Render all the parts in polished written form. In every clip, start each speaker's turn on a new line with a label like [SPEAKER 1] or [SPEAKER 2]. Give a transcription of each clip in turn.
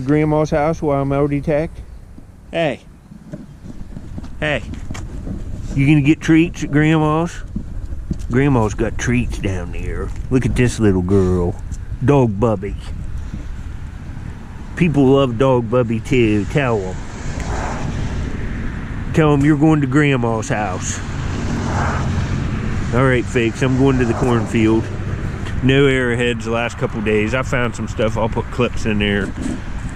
[SPEAKER 1] to Grandma's house while I'm out detect? Hey. Hey. You gonna get treats at Grandma's? Grandma's got treats down there. Look at this little girl. Dog Bubby. People love Dog Bubby too. Tell them. Tell them you're going to Grandma's house. Alright, fakes. I'm going to the cornfield. No arrowheads the last couple days. I found some stuff. I'll put clips in there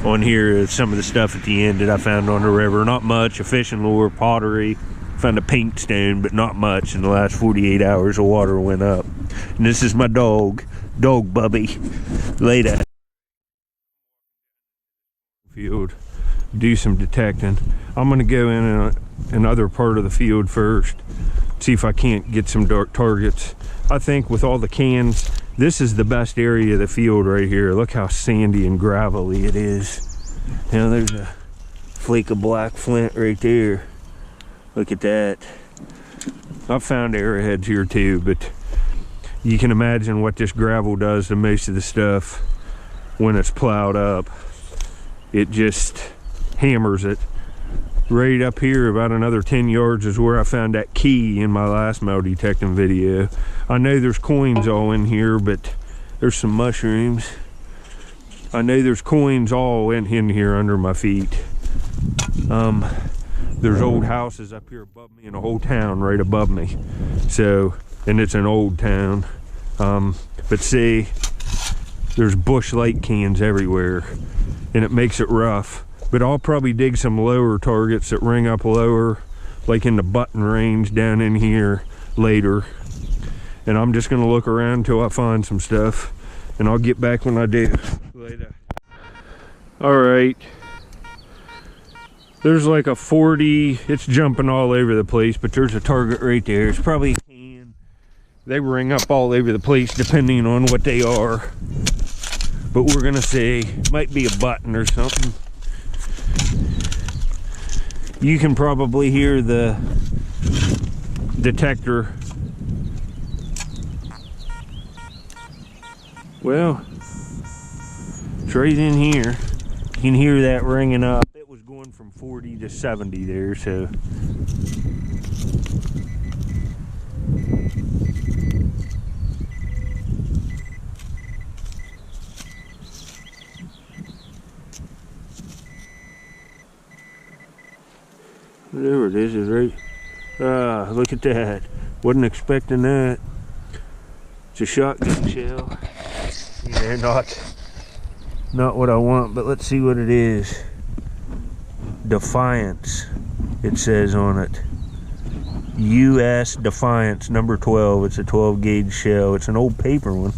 [SPEAKER 1] on here. Some of the stuff at the end that I found on the river. Not much. A fishing lure, pottery. Found a paint stone, but not much. In the last 48 hours, the water went up. And this is my dog. Dog Bubby. Later. Field. Do some detecting. I'm going to go in another part of the field first. See if I can't get some dark targets. I think with all the cans, this is the best area of the field right here. Look how sandy and gravelly it is. Now there's a flake of black flint right there. Look at that. I've found arrowheads here too, but you can imagine what this gravel does to most of the stuff when it's plowed up. It just hammers it. Right up here, about another 10 yards, is where I found that key in my last metal detecting video. I know there's coins all in here, but there's some mushrooms. I know there's coins all in here under my feet. There's old houses up here above me and a whole town right above me. So, and it's an old town. But see, there's Bush Light cans everywhere, and it makes it rough. But I'll probably dig some lower targets that ring up lower, like in the button range down in here later. And I'm just gonna look around until I find some stuff, and I'll get back when I do. Later. All right. There's like a 40, it's jumping all over the place, but there's a target right there. It's probably a can. They ring up all over the place depending on what they are. But we're gonna see, might be a button or something. You can probably hear the detector. Well, it's right in here. You can hear that ringing up. It was going from 40 to 70 there, so. Whatever it is right. Ah, look at that. Wasn't expecting that. It's a shotgun shell. Yeah, not what I want, but let's see what it is. Defiance, it says on it. U.S. Defiance, number 12. It's a 12 gauge shell. It's an old paper one.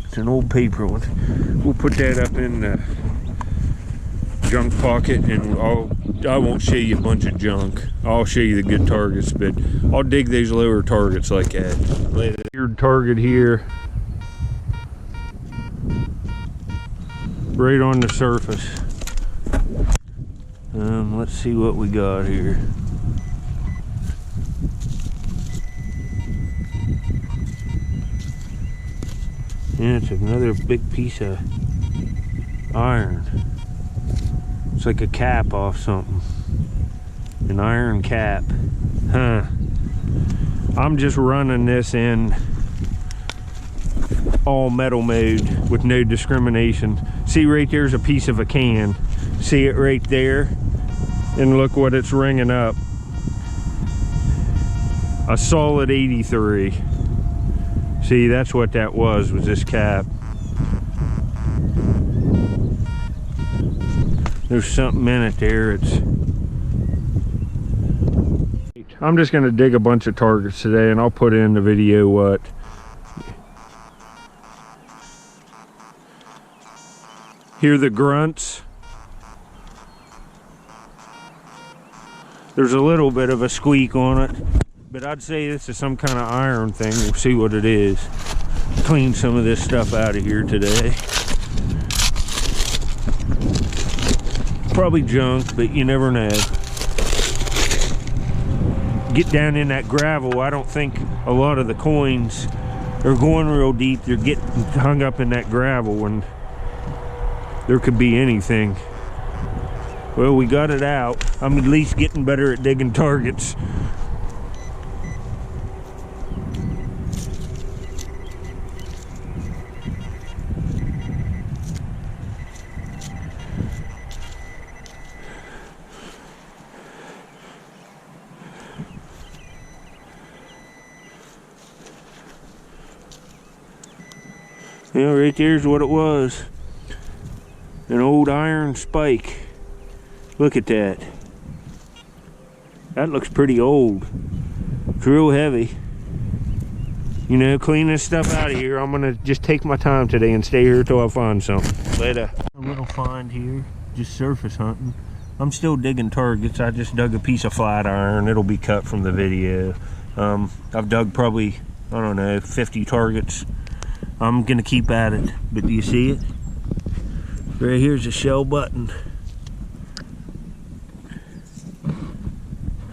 [SPEAKER 1] It's an old paper one. We'll put that up in the junk pocket, and I won't show you a bunch of junk. I'll show you the good targets, but I'll dig these lower targets like that. Weird target here. Right on the surface. Let's see what we got here. Yeah, it's another big piece of iron. It's like a cap off something. An iron cap. Huh. I'm just running this in all metal mode with no discrimination. See, right there's a piece of a can. See it right there? And look what it's ringing up. A solid 83. See, that's what that was this cap. There's something in it there. I'm just gonna dig a bunch of targets today, and I'll put in the video what. Hear the grunts? There's a little bit of a squeak on it, but I'd say this is some kind of iron thing. We'll see what it is. Clean some of this stuff out of here today. Probably junk, but you never know. Get down in that gravel. I don't think a lot of the coins are going real deep. They're getting hung up in that gravel, and there could be anything. Well, we got it out. I'm at least getting better at digging targets. Yeah, right there's what it was. An old iron spike. Look at that. That looks pretty old. It's real heavy. You know, clean this stuff out of here. I'm gonna just take my time today and stay here till I find something. Later. A little find here, just surface hunting. I'm still digging targets. I just dug a piece of flat iron. It'll be cut from the video. I've dug probably, I don't know, 50 targets. I'm gonna keep at it, but do you see it? Right here's a shell button.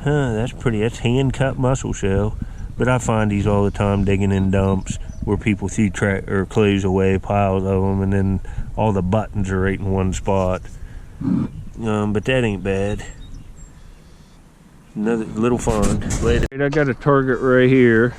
[SPEAKER 1] Huh, that's pretty. That's hand cut mussel shell. But I find these all the time digging in dumps where people throw clothes away, piles of them, and then all the buttons are right in one spot. But that ain't bad. Another little find. Later. I got a target right here.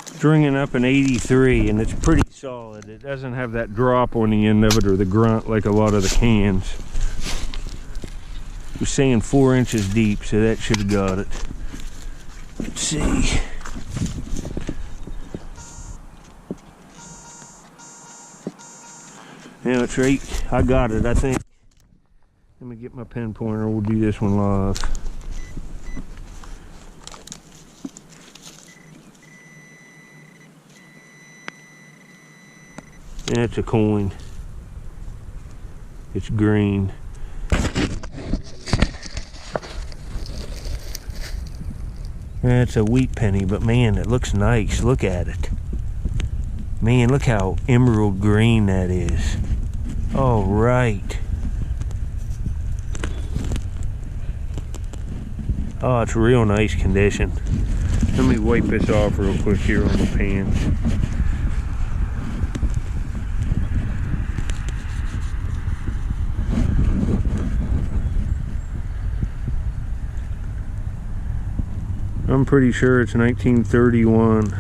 [SPEAKER 1] Stringing up an 83, and it's pretty solid. It doesn't have that drop on the end of it or the grunt like a lot of the cans. It was saying 4 inches deep, so that should have got it. Let's see. Yeah, it's right. I got it, I think. Let me get my pen pointer. We'll do this one live. That's a coin. It's green. That's a wheat penny, but man, it looks nice. Look at it. Man, look how emerald green that is. All right. Oh, it's real nice condition. Let me wipe this off real quick here on the pan. I'm pretty sure it's 1931.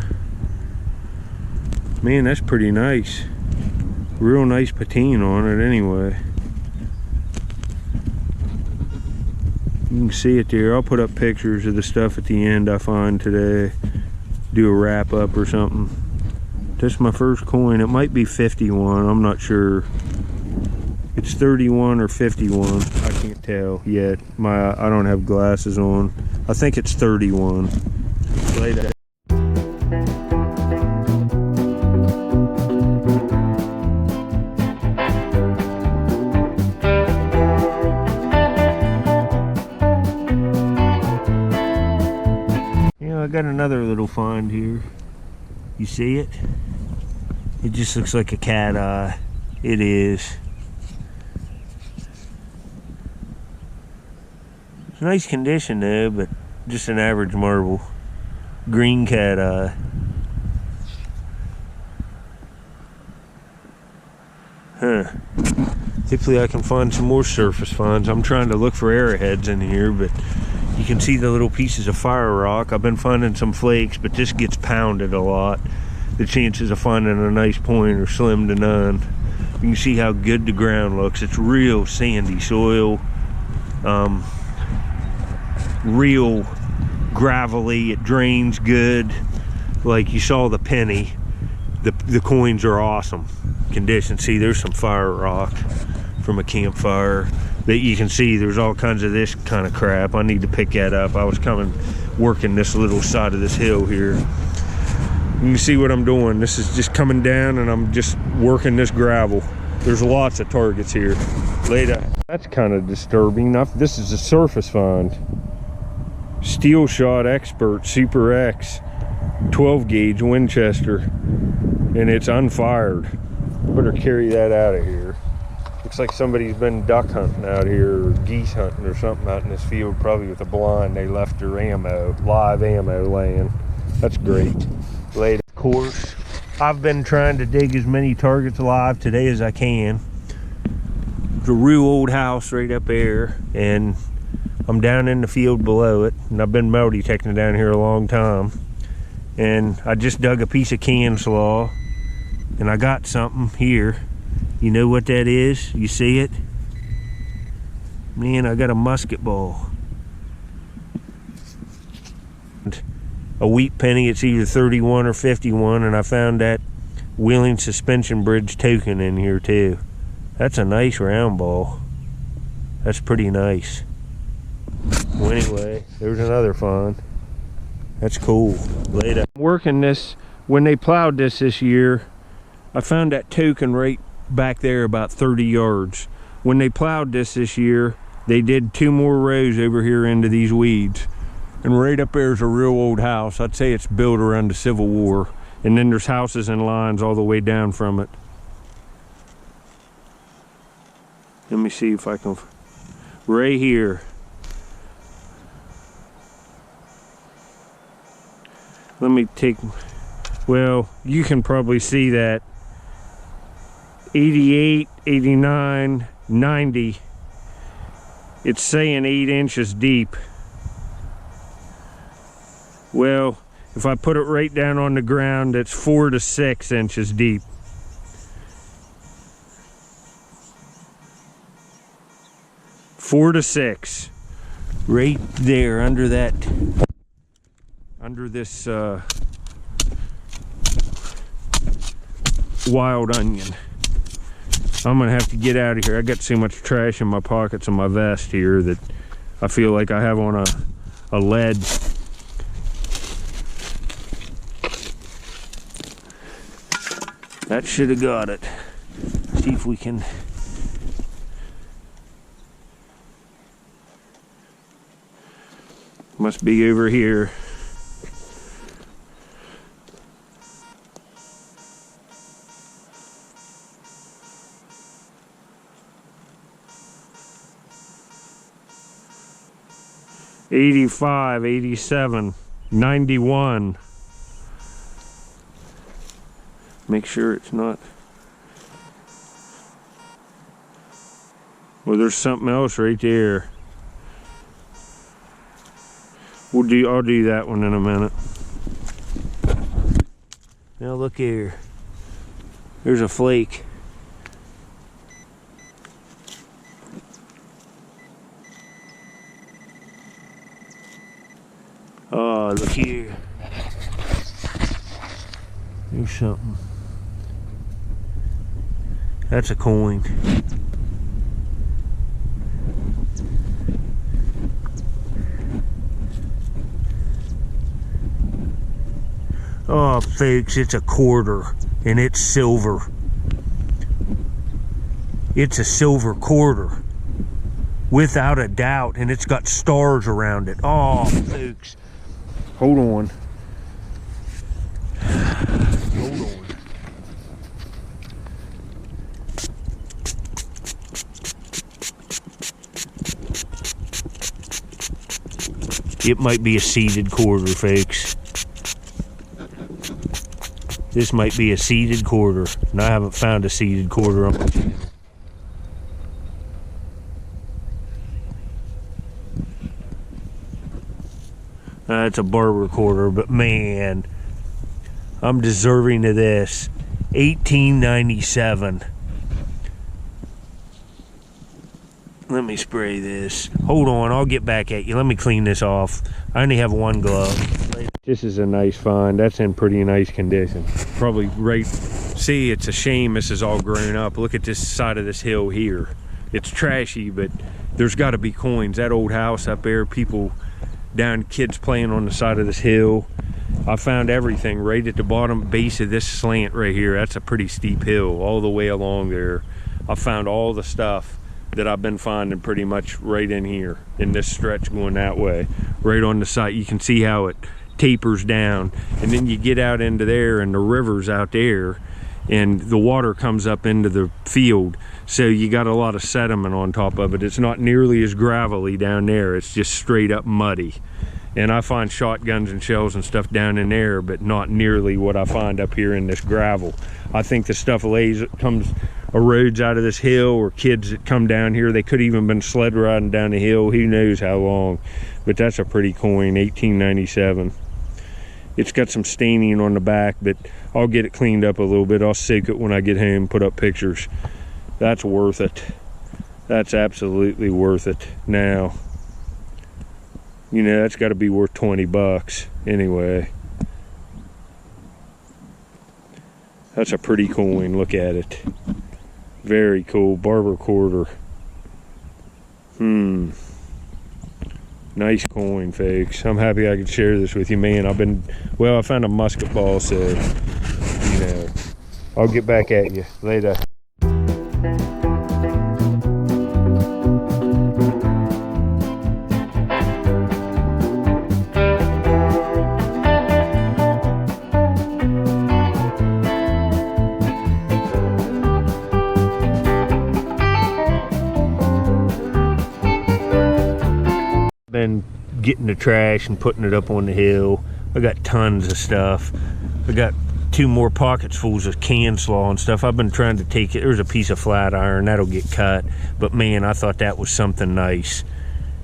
[SPEAKER 1] Man, that's pretty nice. Real nice patina on it anyway. You can see it there. I'll put up pictures of the stuff at the end I find today. Do a wrap up or something. That's my first coin. It might be 51. I'm not sure. It's 31 or 51. I can't tell yet. I don't have glasses on. I think it's 31. Later. I got another little find here. You see it? It just looks like a cat eye. It is. It's nice condition though, but just an average marble. Green cat eye. Huh. Hopefully I can find some more surface finds. I'm trying to look for arrowheads in here, but you can see the little pieces of fire rock. I've been finding some flakes, but this gets pounded a lot. The chances of finding a nice point are slim to none. You can see how good the ground looks. It's real sandy soil. Real gravelly. It drains good. Like you saw the penny. The coins are awesome condition. See, there's some fire rock from a campfire that you can see. There's all kinds of this kind of crap. I need to pick that up. I was working this little side of this hill here. You can see what I'm doing. This is just coming down and I'm just working this gravel. There's lots of targets here. Later. That's kind of disturbing. This is a surface find. Steel Shot Expert Super X 12 gauge Winchester, and it's unfired. Better carry that out of here. Looks like somebody's been duck hunting out here, or geese hunting or something out in this field, probably with a blind. They left their ammo, live ammo laying. That's great. Laid of course. I've been trying to dig as many targets alive today as I can. It's a real old house right up there, and I'm down in the field below it, and I've been metal detecting down here a long time. And I just dug a piece of can slaw, and I got something here. You know what that is? You see it? Man, I got a musket ball. A wheat penny, it's either 31 or 51, and I found that Wheeling Suspension Bridge token in here too. That's a nice round ball. That's pretty nice. Well, anyway, there's another find. That's cool. Later. Working this, when they plowed this year, I found that token right back there about 30 yards. When they plowed this year, they did 2 more rows over here into these weeds. And right up there is a real old house. I'd say it's built around the Civil War. And then there's houses and lines all the way down from it. Let me see if I can, right here. Let me take, well, you can probably see that. 88, 89, 90. It's saying 8 inches deep. Well, if I put it right down on the ground, it's 4 to 6 inches deep. Four to 6, right there under that, under this wild onion. I'm gonna have to get out of here. I got so much trash in my pockets and my vest here that I feel like I have on a lead. That should have got it. See if we can. Must be over here. $85, $87, $91. Make sure it's not. Well, there's something else right there. I'll do that one in a minute. Now look here. There's a flake. Oh, look here. There's something. That's a coin. Oh, folks, it's a quarter, and it's silver. It's a silver quarter, without a doubt, and it's got stars around it. Oh, folks. Hold on. Hold on. It might be a seeded quarter, folks. This might be a seeded quarter, and I haven't found a seeded quarter on my channel. It's a barber quarter, but man, I'm deserving of this. 1897. Let me spray this. Hold on, I'll get back at you. Let me clean this off. I only have one glove. This is a nice find. That's in pretty nice condition. Probably right. See, it's a shame this is all grown up. Look at this side of this hill here. It's trashy, but there's got to be coins. That old house up there, people down, kids playing on the side of this hill. I found everything right at the bottom base of this slant right here. That's a pretty steep hill all the way along there. I found all the stuff that I've been finding pretty much right in here in this stretch going that way. Right on the side, you can see how it tapers down, and then you get out into there and the river's out there, and the water comes up into the field, so you got a lot of sediment on top of it. It's not nearly as gravelly down there, it's just straight up muddy. And I find shotguns and shells and stuff down in there, but not nearly what I find up here in this gravel. I think the stuff erodes out of this hill, or kids that come down here, they could even been sled riding down the hill, who knows how long. But that's a pretty coin, 1897. It's got some staining on the back, but I'll get it cleaned up a little bit. I'll soak it when I get home, put up pictures. That's worth it. That's absolutely worth it. Now, you know, that's got to be worth 20 bucks anyway. That's a pretty coin. Look at it. Very cool. Barber quarter. Nice coin, folks. I'm happy I could share this with you, man. I found a musket ball, so, you know, I'll get back at you later. Been getting the trash and putting it up on the hill. I got tons of stuff. I got 2 more pockets fulls of can slaw and stuff. I've been trying to take it. There's a piece of flat iron that'll get cut, but man, I thought that was something nice.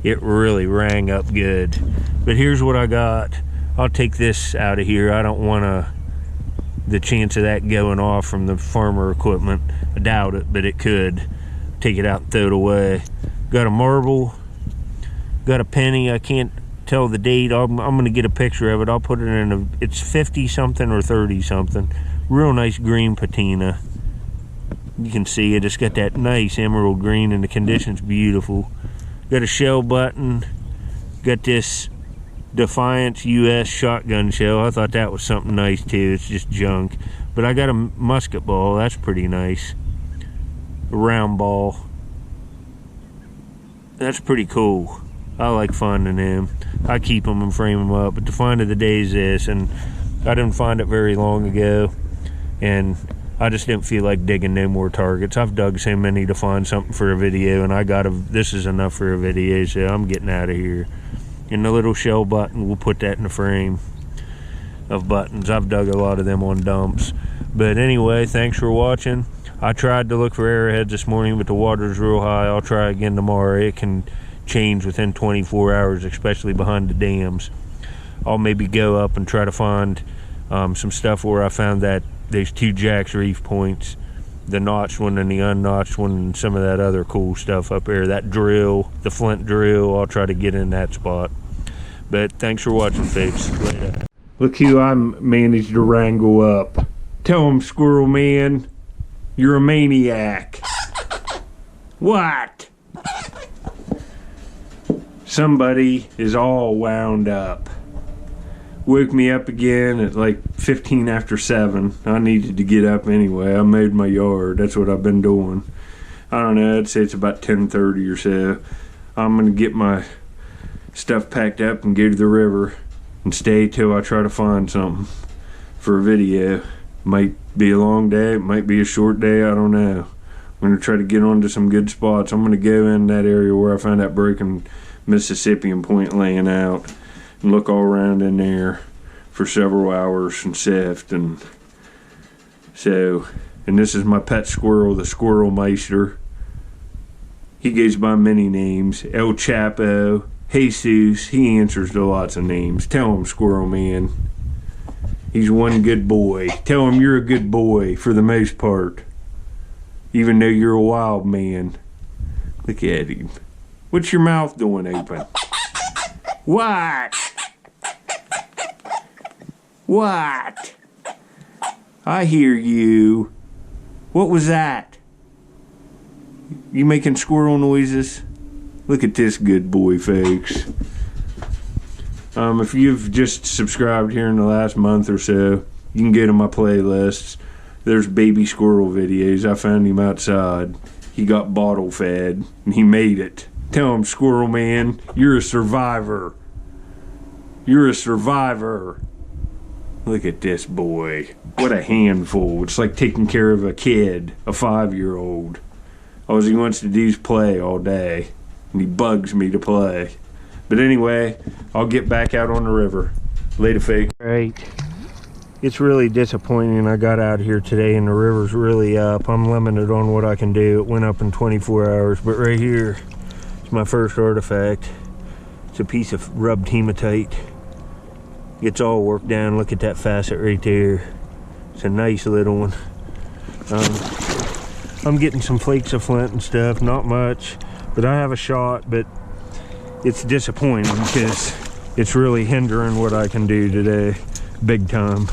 [SPEAKER 1] It really rang up good. But here's what I got. I'll take this out of here. I don't want the chance of that going off from the farmer equipment. I doubt it, but it could. Take it out and throw it away. Got a marble. Got a penny. I can't tell the date. I'm gonna get a picture of it. I'll put it in it's 50 something or 30 something. Real nice green patina. You can see it. It's got that nice emerald green and the condition's beautiful. Got a shell button. Got this Defiance US shotgun shell. I thought that was something nice too. It's just junk. But I got a musket ball. That's pretty nice. A round ball. That's pretty cool. I like finding them. I keep them and frame them up, but the find of the day is this, and I didn't find it very long ago, and I just didn't feel like digging no more targets. I've dug so many to find something for a video, and this is enough for a video, so I'm getting out of here. And the little shell button, we'll put that in the frame of buttons. I've dug a lot of them on dumps. But anyway, thanks for watching. I tried to look for arrowheads this morning, but the water's real high. I'll try again tomorrow. It can change within 24 hours, especially behind the dams. I'll maybe go up and try to find some stuff where I found that there's 2 Jack's Reef points, the notched one and the unnotched one, and some of that other cool stuff up there. That drill, the flint drill, I'll try to get in that spot. But thanks for watching, folks. Later. Look who I managed to wrangle up. Tell him, Squirrel Man, you're a maniac. What? Somebody is all wound up. Woke me up again at like 15 after 7. I needed to get up anyway. I mowed my yard. That's what I've been doing. I don't know, I'd say it's about 10:30 or so. I'm gonna get my stuff packed up and go to the river and stay till I try to find something for a video. Might be a long day, it might be a short day, I don't know. I'm gonna try to get onto some good spots. I'm gonna go in that area where I found that broken Mississippian point laying out and look all around in there for several hours and sift. And so, and this is my pet squirrel, the Squirrel Meister. He goes by many names. El Chapo, Jesus, he answers to lots of names. Tell him, Squirrel Man, he's one good boy. Tell him you're a good boy for the most part, even though you're a wild man. Look at him. What's your mouth doing open? What? What? I hear you. What was that? You making squirrel noises? Look at this good boy, folks. If you've just subscribed here in the last month or so, you can go to my playlists. There's baby squirrel videos. I found him outside. He got bottle fed and he made it. Tell him, Squirrel Man, you're a survivor. You're a survivor. Look at this boy. What a handful. It's like taking care of a kid, a 5-year-old. All he wants to do is play all day. And he bugs me to play. But anyway, I'll get back out on the river. Later, fake. Right. It's really disappointing I got out here today and the river's really up. I'm limited on what I can do. It went up in 24 hours. But right here is my first artifact. It's a piece of rubbed hematite. It's all worked down. Look at that facet right there. It's a nice little one. I'm getting some flakes of flint and stuff, not much, but I have a shot. But it's disappointing because it's really hindering what I can do today, big time.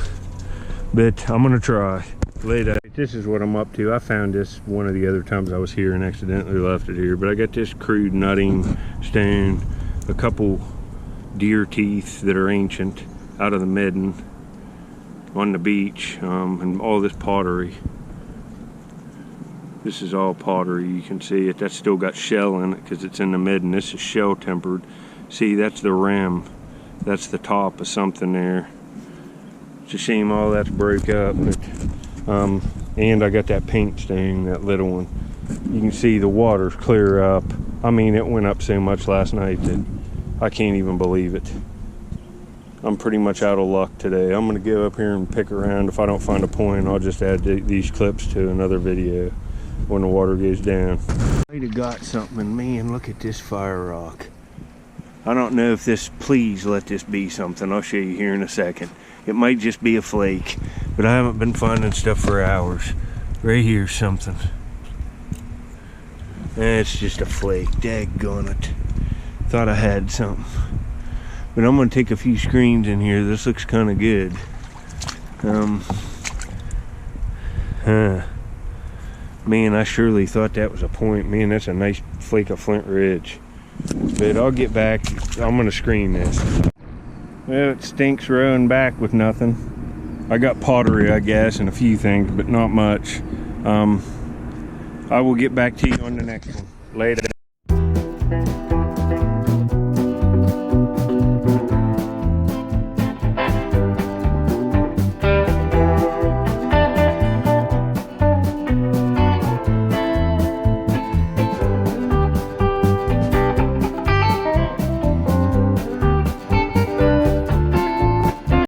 [SPEAKER 1] But I'm gonna try. Later. This is what I'm up to. I found this one of the other times I was here and accidentally left it here, but I got this crude nutting stone, a couple deer teeth that are ancient out of the midden on the beach, and all this pottery. This is all pottery. You can see it. That's still got shell in it because it's in the midden. This is shell tempered. See, that's the rim. That's the top of something there. It's a shame all that's broke up. But, and I got that paint stain, that little one. You can see the water's clear up. I mean, it went up so much last night that I can't even believe it. I'm pretty much out of luck today. I'm gonna go up here and pick around. If I don't find a point, I'll just add these clips to another video when the water goes down. Might have got something. Man, look at this fire rock. I don't know if this, please let this be something. I'll show you here in a second. It might just be a flake, but I haven't been finding stuff for hours. Right here's something. It's just a flake. Daggone it. Thought I had something. But I'm gonna take a few screens in here. This looks kind of good. Man, I surely thought that was a point. Man, that's a nice flake of Flint Ridge. But I'll get back. I'm gonna screen this. Well, it stinks rowing back with nothing. I got pottery, I guess, and a few things, but not much. I will get back to you on the next one. Later.